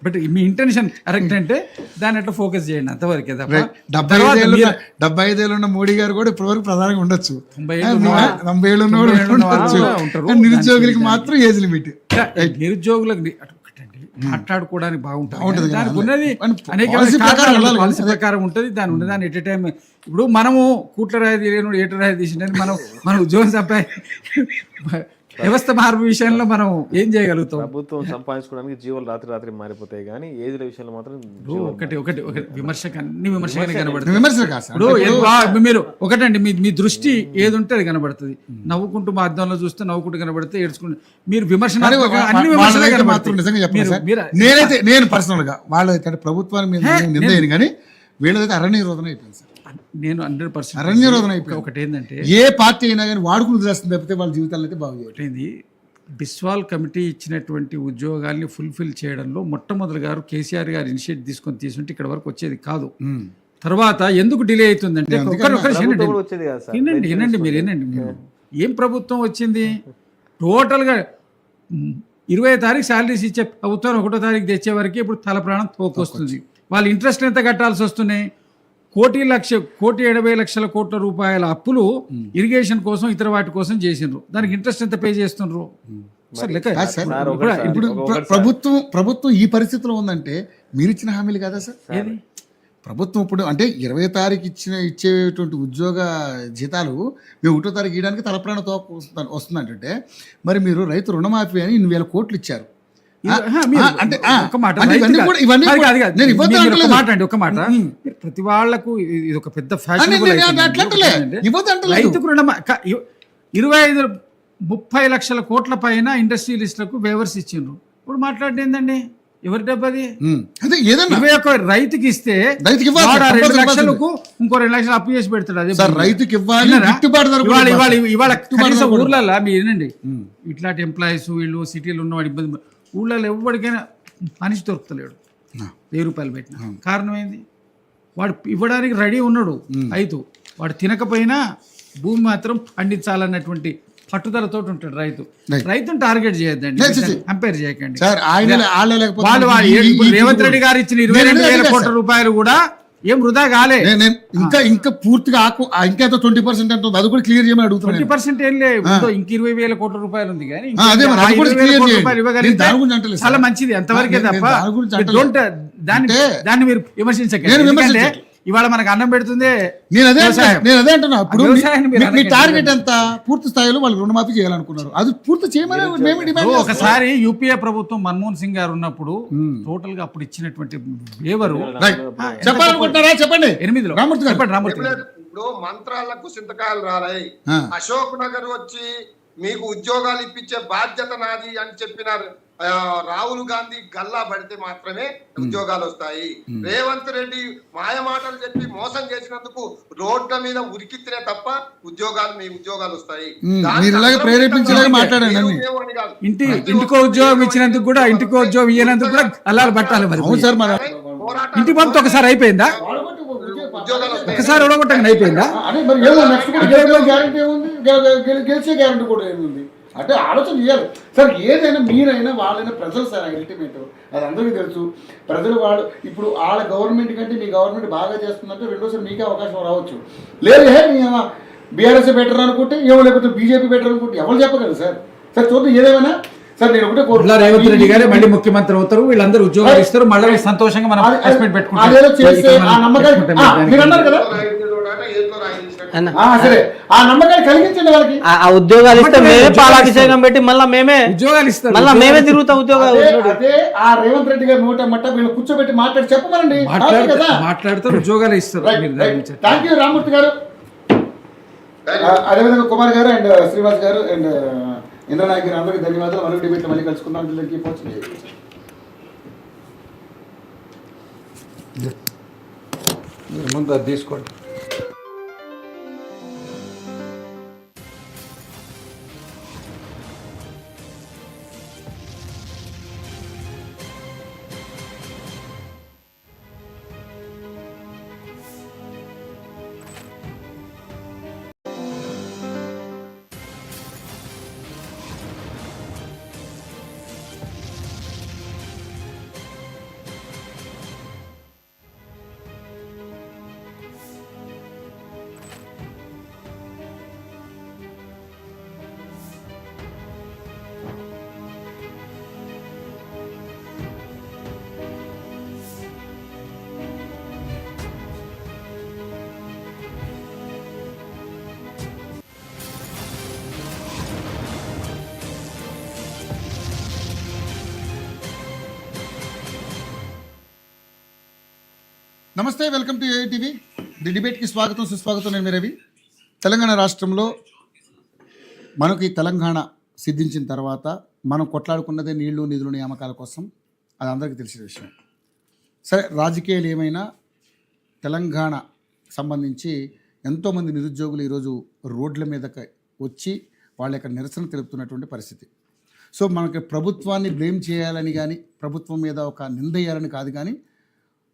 But me intention correct అంటే దాన్ని అట్లా ఫోకస్ చేయండి అంతవరకే తప్ప 75 ఏళ్ళు ఉన్న మోడీ గారు కూడా ఇప్పటివరకు ప్రధానంగా ఉండొచ్చు, 90 ఏళ్ళు ఉండొచ్చు, నిరుద్యోగులకి మాత్రం ఏజ్ లిమిట్. నిరుద్యోగులకు ఒకటండి మాట్లాడుకోవడానికి బాగుంటుంది, దానికి ఉన్నది అనేక పాలసీ ప్రకారం ఉంటుంది, దాని ఉన్నది దాని ఎట్ ఏ టైం. ఇప్పుడు మనము కూట్ల రాయి తీయను ఏట రాయి తీసిన మనం ఉద్యోగం సంపాది వ్యవస్థ మార్పు విషయంలో మనం ఏం చేయగలుగుతాం? ప్రభుత్వం సంపాదించుకోవడానికి జీవోలు రాత్రి మారిపోతాయి, కానీ ఏజ్ల విషయంలో మాత్రం ఒకటి విమర్శకు అన్ని విమర్శగా కనబడుతుంది. ఇప్పుడు మీరు ఒకటండి మీ దృష్టి ఏది ఉంటే అది కనబడుతుంది. నవ్వుకుంటూ మా అద్దంలో చూస్తే నవ్వుకుంటూ కనబడితే ఏడ్చుకుంటూ మీరు విమర్శ నేనైతే నేను పర్సనల్ గా వాళ్ళ ప్రభుత్వాన్ని నిర్ణయం కానీ వీళ్ళదైతే అరణ్య నిరోధన అయిపోయింది సార్. నేను 100% అరణ్య నిరోధన అయిపోయింది. ఒకటి ఏంటంటే ఏ పార్టీ అయినా కానీ వాడుకుని వదిలేస్తుంది తప్పితే వాళ్ళ జీవితాలను అయితే బాగు చేయలేదు. బిస్వాల్ కమిటీ ఇచ్చినటువంటి ఉద్యోగాల్ని ఫుల్ఫిల్ చేయడంలో మొట్టమొదటి గారు కేసీఆర్ గారు ఇనిషియేటివ్ తీసుకుంటే ఇక్కడ వరకు వచ్చేది కాదు. తర్వాత ఎందుకు డిలే అవుతుందంటే వినండి మీరు ఏం ప్రభుత్వం వచ్చింది, టోటల్గా 20వ తారీఖు శాలరీస్ ఇచ్చే ప్రభుత్వం 1వ తారీఖు తెచ్చే వరకు ఇప్పుడు తల ప్రాణం తోకొస్తుంది. వాళ్ళ ఇంట్రెస్ట్ ఎంత కట్టాల్సి వస్తున్నాయి? 1,70,00,000 కోట్ల రూపాయల అప్పులు ఇరిగేషన్ కోసం ఇతర వాటి కోసం చేసిండ్రు. దానికి ఇంట్రెస్ట్ ఎంత పే చేస్తుండ్రు? ఇప్పుడు ప్రభుత్వం ఈ పరిస్థితిలో ఉందంటే మీరు ఇచ్చిన హామీలు కదా సార్. ఏది ప్రభుత్వం ఇప్పుడు అంటే 20వ తారీఖు ఇచ్చేటువంటి ఉద్యోగ జీతాలు మేము 1వ తారీఖు ఇవ్వడానికి తలప్రాణ వస్తుందంటే మరి మీరు రైతు రుణమాఫీ అని 2,000 కోట్లు ఇచ్చారు. ప్రతి వాళ్లకు ఇది ఒక పెద్ద ఫ్యాషన్. రైతుకు 25-30 లక్షల కోట్ల పైన ఇండస్ట్రియలిస్టులకు వేవర్స్ ఇచ్చిండ్రు. ఇప్పుడు మాట్లాడేందండి ఎవరి డబ్బది? 21 రైతుకి ఇస్తే 2 లక్షలకు ఇంకో 2 లక్షలు అప్పు చేసి పెడతాడు. అది రైతుకి ఇవాళ ఊర్లలో మీరు వినండి, ఇట్లాంటి ఎంప్లాయీస్ వీళ్ళు సిటీలో ఉన్నవాడు ఇబ్బంది, ఊళ్ళలో ఎవరికైనా మనిషి దొరుకుతలేడు 1000 రూపాయలు పెట్టిన. కారణం ఏంది? వాడు ఇవ్వడానికి రెడీ ఉన్నాడు రైతు, వాడు తినకపోయినా భూమి మాత్రం పండించాలన్నటువంటి పట్టుదలతో ఉంటాడు రైతు. రైతును టార్గెట్ చేయొద్దండి, కంపేర్ చేయకండి. రేవంత్ రెడ్డి గారు ఇచ్చిన 22,000 కోట్ల రూపాయలు కూడా ఏం వృధా కాలే. ఇంకా పూర్తిగా ఇంకా 20% ఎంత అది కూడా క్లియర్ చేయమని అడుగుతున్నాను. 20% ఏం లేదు, ఇంక 20,000 కోట్ల రూపాయలు ఉంది కానీ చాలా మంచిది అంతవరకే తప్ప దాన్ని మీరు విమర్శించకండి. ఇవాళ మనకు అన్నం పెడుతుంది. నేను అదే అంటున్నా. ఇప్పుడు మీ టార్గెట్ ఎంత? పూర్తి స్థాయిలో వాళ్ళు రుణమాఫీ చేయాలనుకున్నారు, అది పూర్తి చేయమని. ఒకసారి యూపీఏ ప్రభుత్వం మన్మోహన్ సింగ్ గారు ఉన్నప్పుడు టోటల్ గా అప్పుడు ఇచ్చినటువంటి వేవరు చెప్పాలనుకుంటారా? చెప్పండి. 8లో రామూర్తి ఇప్పుడు మంత్రాలకు సింతకాయలు రాలాయి. అశోక్ నగర్ వచ్చి మీకు ఉద్యోగాలు ఇప్పించే బాధ్యత నాది అని చెప్పినారు. రాహుల్ గాంధీ గల్లా పడితే మాత్రమే ఉద్యోగాలు వస్తాయి. రేవంత్ రెడ్డి మాయ మాటలు చెప్పి మోసం చేసినందుకు రోడ్ల మీద ఉరికిత్తినే తప్ప మీ ఉద్యోగాలు వస్తాయి. ఇంటికో ఉద్యోగం ఇచ్చినందుకు కూడా, ఇంటికో ఉద్యోగం ఇవ్వనందుకు కూడా అల్లాలు పట్టాలి. మరి ఇంటి పంపితే ఒకసారి అయిపోయిందా? ఒకసారి ఓడగొట్టండి అయిపోయిందా? గెలిచే గ్యారంటీ కూడా ఏముంది అంటే ఆలోచన చేయాలి సార్. ఏదైనా మీరైనా వాళ్ళైనా ప్రజలు సార్ అల్టిమేట్, అది అందరికీ తెలుసు. ప్రజలు వాళ్ళు ఇప్పుడు వాళ్ళ గవర్నమెంట్ కంటే మీ గవర్నమెంట్ బాగా చేస్తుందంటే రెండోసారి మీకే అవకాశం రావచ్చు. లేదు బీఆర్ఎస్ బెటర్ అనుకుంటే ఏమో, లేకపోతే బీజేపీ బెటర్ అనుకుంటే ఎవరు చెప్పగలరు సార్. సార్ చూద్దాం ఏదేమైనా. సార్ నేను ఒకటే కోరుతున్నా, రేవంత్ రెడ్డి గారే మళ్ళీ ముఖ్యమంత్రి అవుతారు, వీళ్ళందరూ ఉద్యోగాలు ఇస్తారు, మళ్ళీ సంతోషంగా మనం ఆ ఉద్యోగాలు ఇస్తే మేమే పాలాభిషేకం పెట్టి మళ్ళీ మేమే ఉద్యోగాలు ఇస్తాం, మళ్ళీ మేమే తిరుగుతాం ఉద్యోగాలు. ఆ రేవంత్ రెడ్డి గారు నోట మట్ట వీళ్ళు కూర్చోబెట్టి మాట్లాడి చెప్పమనండి, మాట్లాడుతూ ఉద్యోగాలు ఇస్తారు. థ్యాంక్ యూ రామూర్తి గారు, అదేవిధంగా కుమార్ గారు అండ్ శ్రీనివాస్ గారు అండ్ ఇంద్రనాయక్ గారు అందరికీ ధన్యవాదాలు. మరొక డిబేట్లో మళ్ళీ కలుసుకుందాం. ముందు అది తీసుకోండి. నమస్తే, వెల్కమ్ టు ఏఐటీవీ ది డిబేట్కి స్వాగతం సుస్వాగతం. నేను మీ రవి. తెలంగాణ రాష్ట్రంలో మనకి తెలంగాణ సిద్ధించిన తర్వాత మనం కొట్లాడుకున్నదే నీళ్లు నిధులు నియామకాల కోసం. అది అందరికీ తెలిసిన విషయం. సరే, రాజకీయాలు ఏమైనా తెలంగాణ సంబంధించి ఎంతోమంది నిరుద్యోగులు ఈరోజు రోడ్ల మీదకి వచ్చి వాళ్ళ యొక్క నిరసన తెలుపుతున్నటువంటి పరిస్థితి. సో మనకి ప్రభుత్వాన్ని బ్లేమ్ చేయాలని కానీ, ప్రభుత్వం మీద ఒక నింద వేయాలని కాదు, కానీ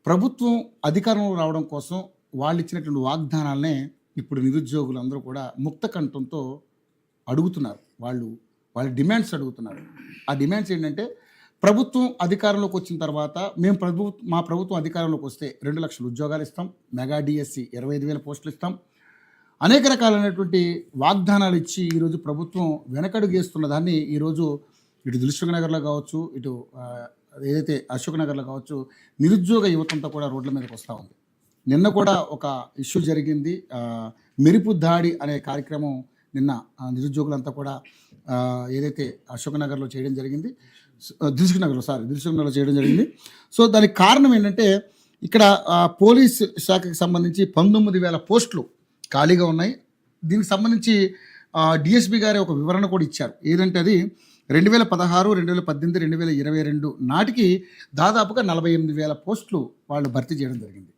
ప్రభుత్వం అధికారంలో రావడం కోసం వాళ్ళు ఇచ్చినటువంటి వాగ్దానాలనే ఇప్పుడు నిరుద్యోగులు అందరూ కూడా ముక్త కంఠంతో అడుగుతున్నారు. వాళ్ళ డిమాండ్స్ అడుగుతున్నారు. ఆ డిమాండ్స్ ఏంటంటే, ప్రభుత్వం అధికారంలోకి వచ్చిన తర్వాత మా ప్రభుత్వం అధికారంలోకి వస్తే 2 లక్షల ఉద్యోగాలు ఇస్తాం, మెగా డిఎస్సి 25,000 పోస్టులు ఇస్తాం, అనేక రకాలైనటువంటి వాగ్దానాలు ఇచ్చి ఈరోజు ప్రభుత్వం వెనకడుగేస్తున్న దాన్ని ఈరోజు ఇటు దిల్సుఖ్ నగర్లో కావచ్చు, ఇటు ఏదైతే అశోక్ నగర్లో కావచ్చు, నిరుద్యోగ యువతంతా కూడా రోడ్ల మీదకి వస్తూ ఉంది. నిన్న కూడా ఒక ఇష్యూ జరిగింది. మెరుపు దాడి అనే కార్యక్రమం నిన్న నిరుద్యోగులంతా కూడా ఏదైతే అశోక్ నగర్లో చేయడం జరిగింది, దిల్సుఖ్ నగర్లో చేయడం జరిగింది. సో దానికి కారణం ఏంటంటే, ఇక్కడ పోలీస్ శాఖకి సంబంధించి 19,000 పోస్టులు ఖాళీగా ఉన్నాయి. దీనికి సంబంధించి డిఎస్పీ గారి ఒక వివరణ కూడా ఇచ్చారు. ఏదంటే అది 2016, 2018, 2022 నాటికి దాదాపుగా 48,000 పోస్టులు వాళ్ళు భర్తీ చేయడం జరిగింది.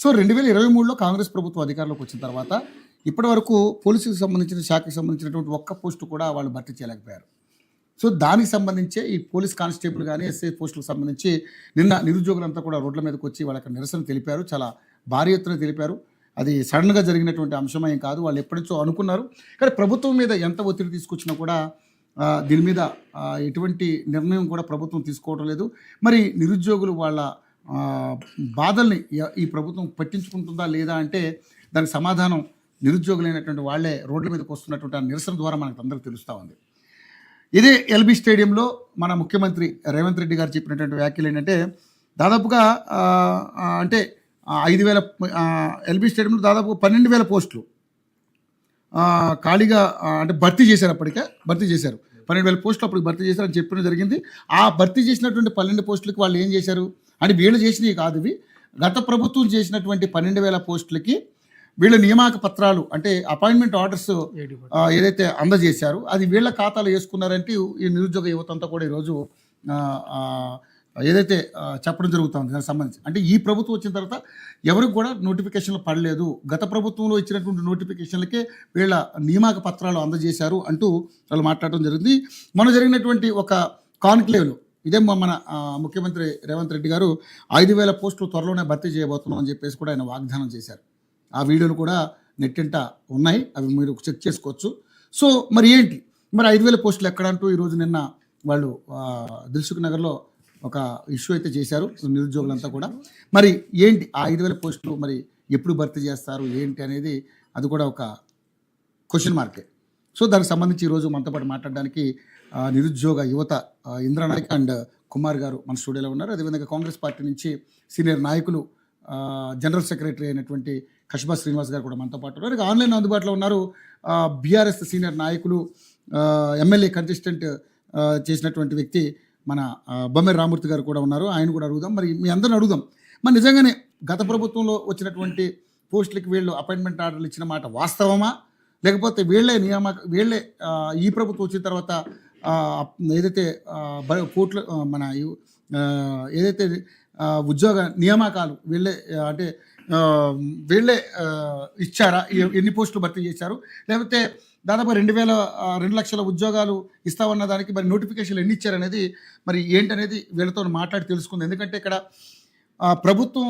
సో 2023లో కాంగ్రెస్ ప్రభుత్వం అధికారంలోకి వచ్చిన తర్వాత ఇప్పటి వరకు పోలీసులకు సంబంధించిన శాఖకు సంబంధించినటువంటి ఒక్క పోస్టు కూడా వాళ్ళు భర్తీ చేయలేకపోయారు. సో దానికి సంబంధించే ఈ పోలీస్ కానిస్టేబుల్ కానీ ఎస్ఐ పోస్టులకు సంబంధించి నిన్న నిరుద్యోగులంతా కూడా రోడ్ల మీదకి వచ్చి వాళ్ళకి నిరసన తెలిపారు. చాలా భారీ ఎత్తున తెలిపారు. అది సడన్గా జరిగినటువంటి అంశమేం కాదు, వాళ్ళు ఎప్పటి నుంచో అనుకున్నారు. కానీ ప్రభుత్వం మీద ఎంత ఒత్తిడి తీసుకొచ్చినా కూడా దీని మీద ఎటువంటి నిర్ణయం కూడా ప్రభుత్వం తీసుకోవడం లేదు. మరి నిరుద్యోగులు వాళ్ళ బాధల్ని ఈ ప్రభుత్వం పట్టించుకుంటుందా లేదా అంటే దానికి సమాధానం నిరుద్యోగులైనటువంటి వాళ్ళే రోడ్ల మీదకి వస్తున్నటువంటి ఆ నిరసన ద్వారా మనకు అందరికీ తెలుస్తూ ఉంది. ఇదే ఎల్బీ స్టేడియంలో మన ముఖ్యమంత్రి రేవంత్ రెడ్డి గారు చెప్పినటువంటి వ్యాఖ్యలు ఏంటంటే, దాదాపుగా అంటే 5,000 ఎల్బీ స్టేడియంలో దాదాపు 12,000 పోస్టులు ఖాళీగా అంటే భర్తీ చేశారు. భర్తీ చేశారు 12,000 పోస్టులు అప్పుడు భర్తీ చేశారు అని చెప్పడం జరిగింది. ఆ భర్తీ చేసినటువంటి 12 పోస్టులకి వాళ్ళు ఏం చేశారు అంటే, వీళ్ళు చేసినవి కాదు ఇవి, గత ప్రభుత్వం చేసినటువంటి 12,000 పోస్టులకి వీళ్ళ నియామక పత్రాలు అంటే అపాయింట్మెంట్ ఆర్డర్స్ ఏదైతే అందజేశారు అది వీళ్ళ ఖాతాలో వేసుకున్నారంటే ఈ నిరుద్యోగ యువత అంతా కూడా ఈరోజు ఏదైతే చెప్పడం జరుగుతుంది దానికి సంబంధించి. అంటే ఈ ప్రభుత్వం వచ్చిన తర్వాత ఎవరికి కూడా నోటిఫికేషన్లు పడలేదు, గత ప్రభుత్వంలో ఇచ్చినటువంటి నోటిఫికేషన్లకే వీళ్ళ నియామక పత్రాలు అందజేశారు అంటూ వాళ్ళు మాట్లాడడం జరిగింది. మొన్న జరిగినటువంటి ఒక కాన్క్లేవ్లో ఇదే మన ముఖ్యమంత్రి రేవంత్ రెడ్డి గారు 5,000 పోస్టులు త్వరలోనే భర్తీ చేయబోతున్నాం అని చెప్పేసి కూడా ఆయన వాగ్దానం చేశారు. ఆ వీడియోలు కూడా నెట్టింట ఉన్నాయి, అవి మీరు చెక్ చేసుకోవచ్చు. సో మరి ఏంటి, మరి 5,000 పోస్టులు ఎక్కడంటూ ఈరోజు నిన్న వాళ్ళు దిల్సుఖ్ నగర్లో ఒక ఇష్యూ అయితే చేశారు నిరుద్యోగులంతా కూడా. మరి ఏంటి ఆ 5,000 పోస్టులు మరి ఎప్పుడు భర్తీ చేస్తారు ఏంటి అనేది అది కూడా ఒక క్వశ్చన్ మార్కే. సో దానికి సంబంధించి ఈరోజు మనతో పాటు మాట్లాడడానికి నిరుద్యోగ యువత ఇంద్రనాయక్ అండ్ కుమార్ గారు మన స్టూడియోలో ఉన్నారు. అదేవిధంగా కాంగ్రెస్ పార్టీ నుంచి సీనియర్ నాయకులు జనరల్ సెక్రటరీ అయినటువంటి కష్బా శ్రీనివాస్ గారు కూడా మనతో పాటు ఉన్నారు. ఆన్లైన్ అందుబాటులో ఉన్నారు బీఆర్ఎస్ సీనియర్ నాయకులు, ఎమ్మెల్యే కంటెస్టెంట్ చేసినటువంటి వ్యక్తి మన బొమ్మెర రామూర్తి గారు కూడా ఉన్నారు. ఆయన కూడా అడుగుదాం, మరి మీ అందరిని అడుగుదాం, మరి నిజంగానే గత ప్రభుత్వంలో వచ్చినటువంటి పోస్టులకి వీళ్ళు అపాయింట్మెంట్ ఆర్డర్లు ఇచ్చిన మాట వాస్తవమా, లేకపోతే వీళ్ళే ఈ ప్రభుత్వం వచ్చిన తర్వాత ఏదైతే కోట్లు మన ఏదైతే ఉద్యోగ నియామకాలు వీళ్ళే ఇచ్చారా, ఎన్ని పోస్టులు భర్తీ చేశారు, లేకపోతే దాదాపు 2 లక్షల ఉద్యోగాలు ఇస్తామన్న దానికి మరి నోటిఫికేషన్లు ఎన్ని ఇచ్చారనేది మరి ఏంటనేది వీళ్ళతో మాట్లాడి తెలుసుకుంది. ఎందుకంటే ఇక్కడ ప్రభుత్వం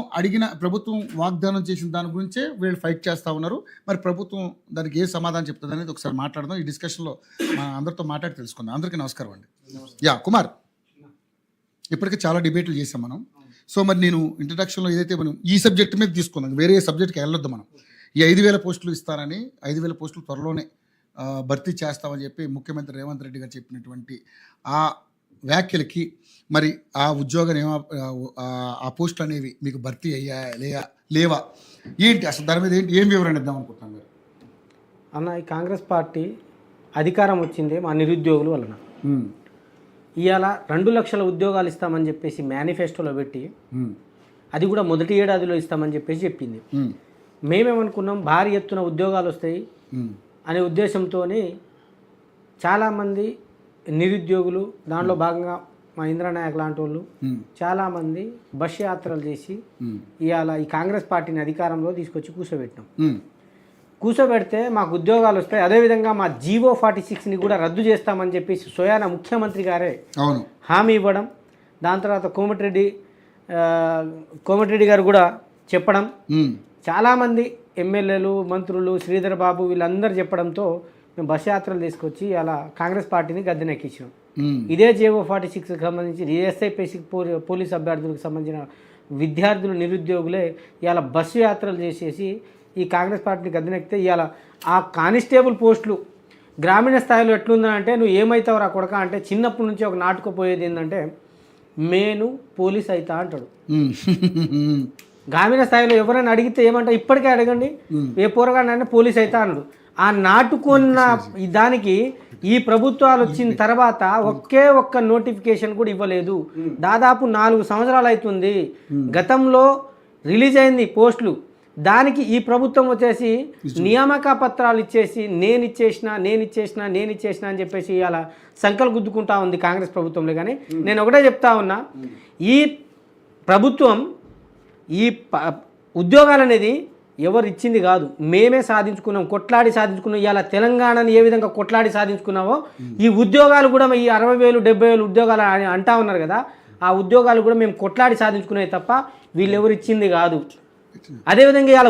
వాగ్దానం చేసిన దాని గురించే వీళ్ళు ఫైట్ చేస్తూ ఉన్నారు. మరి ప్రభుత్వం దానికి ఏ సమాధానం చెప్తుంది అనేది ఒకసారి మాట్లాడదాం. ఈ డిస్కషన్లో అందరితో మాట్లాడి తెలుసుకుందాం. అందరికీ నమస్కారం అండి. కుమార్, ఇప్పటికే చాలా డిబేట్లు చేసాం మనం. సో మరి నేను ఇంట్రడక్షన్లో ఏదైతే మనం ఈ సబ్జెక్ట్ మీద తీసుకుందాం, వేరే సబ్జెక్ట్కి వెళ్ళొద్దు మనం. ఈ 5,000 పోస్టులు ఇస్తారని, 5,000 పోస్టులు త్వరలోనే భర్తీ చేస్తామని చెప్పి ముఖ్యమంత్రి రేవంత్ రెడ్డి గారు చెప్పినటువంటి ఆ వ్యాఖ్యలకి మరి ఆ ఆ పోస్టులు అనేవి మీకు భర్తీ అయ్యాయా లేవా ఏంటి, అసలు దాని మీద ఏం వివరణ ఇద్దాం అనుకుంటున్నాం మీరు? అన్న, ఈ కాంగ్రెస్ పార్టీ అధికారం వచ్చింది మా నిరుద్యోగుల వలన. ఇవాళ 2 లక్షల ఉద్యోగాలు ఇస్తామని చెప్పేసి మేనిఫెస్టోలో పెట్టి అది కూడా మొదటి ఏడాదిలో ఇస్తామని చెప్పేసి చెప్పింది. మేమేమనుకున్నాం భారీ ఎత్తున ఉద్యోగాలు వస్తాయి అనే ఉద్దేశంతో చాలామంది నిరుద్యోగులు, దాంట్లో భాగంగా మా ఇంద్రనాయక్ లాంటి వాళ్ళు చాలామంది బస్ యాత్రలు చేసి ఇవాళ ఈ కాంగ్రెస్ పార్టీని అధికారంలో తీసుకొచ్చి కూర్చోబెట్టినాం. కూర్చోబెడితే మాకు ఉద్యోగాలు వస్తాయి, అదేవిధంగా మా జీవో 46ని కూడా రద్దు చేస్తామని చెప్పేసి స్వయాన ముఖ్యమంత్రి గారే హామీ ఇవ్వడం, దాని తర్వాత కోమటిరెడ్డి గారు కూడా చెప్పడం, చాలామంది ఎమ్మెల్యేలు, మంత్రులు, శ్రీధర్ బాబు వీళ్ళందరూ చెప్పడంతో మేము బస్ యాత్రలు తీసుకొచ్చి అలా కాంగ్రెస్ పార్టీని గద్దెనెక్కించాం. ఇదే జీవో 46కి సంబంధించి ఎస్ఐపిసి పోలీస్ అభ్యర్థులకు సంబంధించిన విద్యార్థులు, నిరుద్యోగులే ఇవాళ బస్సు యాత్రలు చేసేసి ఈ కాంగ్రెస్ పార్టీని గద్దెనెక్కితే ఇవాళ ఆ కానిస్టేబుల్ పోస్టులు గ్రామీణ స్థాయిలో ఎట్లుందంటే నువ్వు ఏమవుతావు రా కొడక అంటే చిన్నప్పటి నుంచి ఒక నాటుకుపోయేది ఏంటంటే మేను పోలీస్ అవుతా అంటాడు. గ్రామీణ స్థాయిలో ఎవరైనా అడిగితే ఏమంటారు, ఇప్పటికే అడగండి ఏ పోరగాడంటే పోలీస్ అవుతా అన్నాడు. ఆ నాటుకున్న దానికి ఈ ప్రభుత్వాలు వచ్చిన తర్వాత ఒక్క నోటిఫికేషన్ కూడా ఇవ్వలేదు. దాదాపు 4 సంవత్సరాలు అవుతుంది. గతంలో రిలీజ్ అయింది పోస్టులు, దానికి ఈ ప్రభుత్వం వచ్చేసి నియామక పత్రాలు ఇచ్చేసి నేను ఇచ్చేసిన అని చెప్పేసి అలా సంకలు గుద్దుకుంటా ఉంది కాంగ్రెస్ ప్రభుత్వంలో. కానీ నేను ఒకటే చెప్తా ఉన్నా, ఈ ప్రభుత్వం ఈ ఉద్యోగాలు అనేది ఎవరు ఇచ్చింది కాదు, మేమే సాధించుకున్నాం, కొట్లాడి సాధించుకున్నాం. ఇవాళ తెలంగాణని ఏ విధంగా కొట్లాడి సాధించుకున్నావో ఈ ఉద్యోగాలు కూడా ఈ 60,000 70,000 ఉద్యోగాలు అంటా ఉన్నారు కదా, ఆ ఉద్యోగాలు కూడా మేము కొట్లాడి సాధించుకునేవి తప్ప వీళ్ళు ఎవరు ఇచ్చింది కాదు. అదేవిధంగా ఇవాళ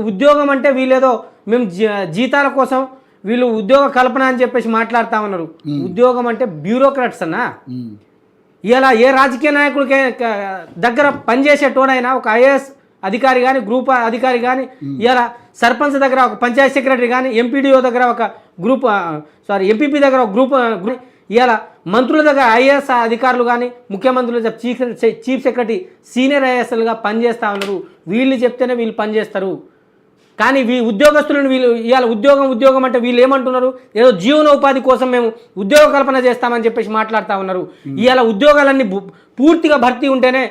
ఉద్యోగం అంటే వీళ్ళేదో మేము జీతాల కోసం వీళ్ళు ఉద్యోగ కల్పన అని చెప్పేసి మాట్లాడుతూ ఉన్నారు. ఉద్యోగం అంటే బ్యూరోక్రాట్స్ అన్నా. ఇలా ఏ రాజకీయ నాయకుడికి దగ్గర పనిచేసేటోడైనా ఒక ఐఏఎస్ అధికారి కానీ, గ్రూప్ అధికారి కానీ, ఇలా సర్పంచ్ దగ్గర ఒక పంచాయత్ సెక్రటరీ కానీ, ఎంపీడీఓ దగ్గర ఒక ఎంపీపీ దగ్గర ఒక గ్రూప్, ఇలా మంత్రుల దగ్గర ఐఏఎస్ అధికారులు కానీ, ముఖ్యమంత్రుల చీఫ్ సెక్రటరీ, సీనియర్ ఐఏఎస్లుగా పనిచేస్తూ ఉన్నారు. వీళ్ళు చెప్తేనే వీళ్ళు పనిచేస్తారు. కానీ ఉద్యోగస్తులను వీళ్ళు ఇవాళ ఉద్యోగం అంటే వీళ్ళు ఏమంటున్నారు, ఏదో జీవనోపాధి కోసం మేము ఉద్యోగ కల్పన చేస్తామని చెప్పేసి మాట్లాడుతూ ఉన్నారు. ఇవాళ ఉద్యోగాలన్నీ పూర్తిగా భర్తీ ఉంటేనే